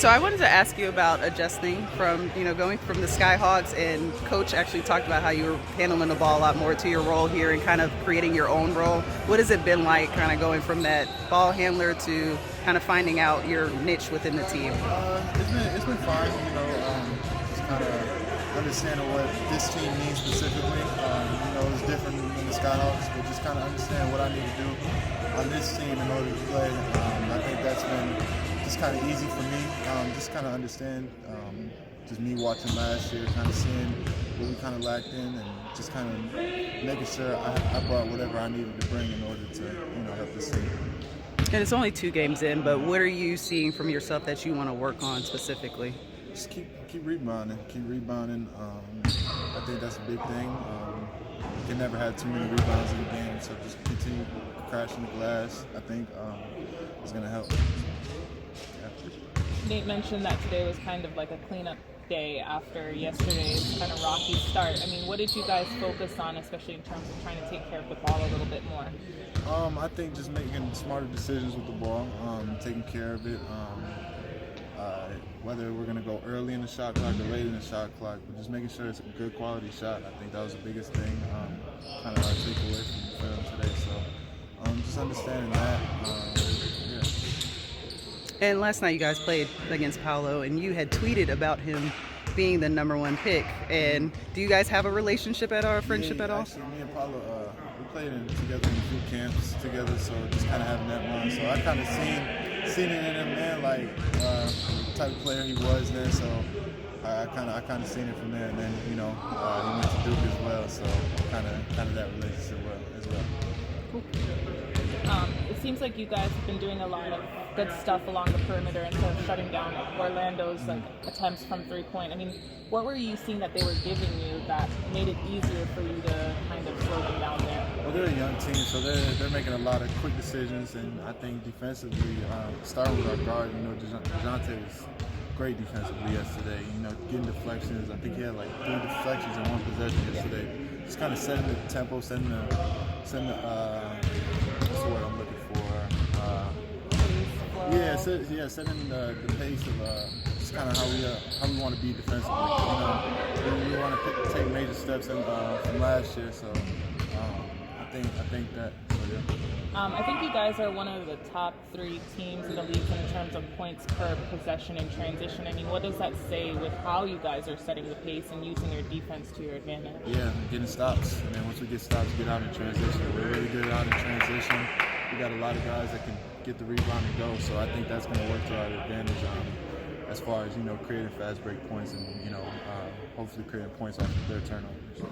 So I wanted to ask you about adjusting from, going from the Skyhawks, and Coach actually talked about how you were handling the ball a lot more to your role here and kind of creating your own role. What has it been like kind of going from that ball handler to kind of finding out your niche within the team? It's been fine, just kind of understanding what this team needs specifically. It's different than the Skyhawks, but just kind of understand what I need to do on this team in order to play. I think that's been just kind of easy for me. Just kind of understand, just me watching last year, kind of seeing what we kind of lacked in, and just kind of making sure I brought whatever I needed to bring in order to, help this team. And it's only 2 games in, but what are you seeing from yourself that you want to work on specifically? Just keep rebounding, I think that's a big thing. You can never have too many rebounds in the game, so just continue crashing the glass. I think is going to help. Yeah. Nate mentioned that today was kind of like a cleanup day after yesterday's kind of rocky start. I mean, what did you guys focus on, especially in terms of trying to take care of the ball a little bit more? I think just making smarter decisions with the ball, taking care of it. Whether we're going to go early in the shot clock or late in the shot clock, but just making sure it's a good quality shot. I think that was the biggest thing, kind of our takeaway from the film today. So just understanding that. Yeah. And last night you guys played against Paolo, and you had tweeted about him being the #1 pick. And do you guys have a relationship at all, a friendship at all? Actually, me and Paolo, we played together in a few camps together, so just kind of having that bond. So I kind of seen it in him, man, like the type of player he was there. So I kind of seen it from there, and then he went to Duke as well. So kind of that relationship as well. Cool. It seems like you guys have been doing a lot of good stuff along the perimeter instead of shutting down Orlando's attempts from three-point. I mean, what were you seeing that they were giving you that made it easier for you to kind of slow them down there? Well, they're a young team, so they're making a lot of quick decisions, and I think defensively, starting with our guard, DeJounte was great defensively yesterday. Getting deflections. I think he had like 3 deflections in one possession yesterday. Just kind of setting the tempo, setting the what's the word I'm looking for? Setting the pace of just kind of how we want to be defensively. We want to take major steps from last year. So I think that. So, yeah. I think you guys are one of the top 3 teams in the league in terms of points per possession in transition. I mean, what does that say with how you guys are setting the pace and using your defense to your advantage? Yeah, getting stops. And then once we get stops, get out in transition. We're really good out in transition. We got a lot of guys that can get the rebound and go. So I think that's going to work to our advantage as far as, creating fast break points and, hopefully creating points off of their turnovers.